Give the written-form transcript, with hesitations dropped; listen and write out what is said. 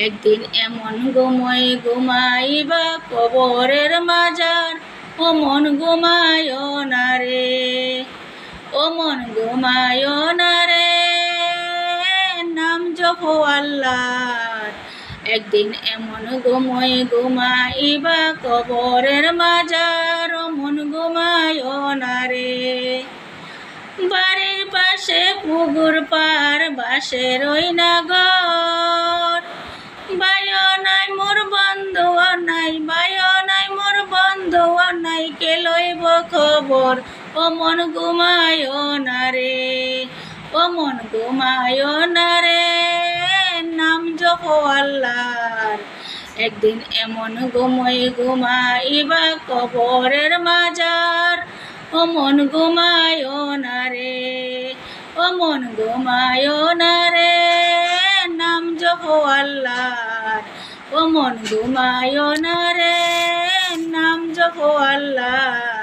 একদিন এমন ঘুমাইবা কবরের মাজার, ও মন ঘুমায় না রে, ও মন ঘুমায় না রে, নাম জপো আল্লাহর। একদিন এমন ঘুমাইবা কবরের মাজার, ও মন ঘুমায় না রে। বাড়ির পাশে পুকুর পার, বাসের ওই না ঘর, বায়ো নাই মোর বন্ধু নাই, বায়ো নাই মোর বন্ধু নাই, কে লইব খবর, ও মন ঘুমায় না রে, ও মন ঘুমায় না রে, নাম জপো আল্লাহর। একদিন এমন ঘুমাইবা কবরের মাজার, ও মন ঘুমায় না রে, ও মন ঘুমায় না রে, নাম জপো আল্লাহর। ও মন ঘুমায় না রে, নাম জপো আল্লাহর।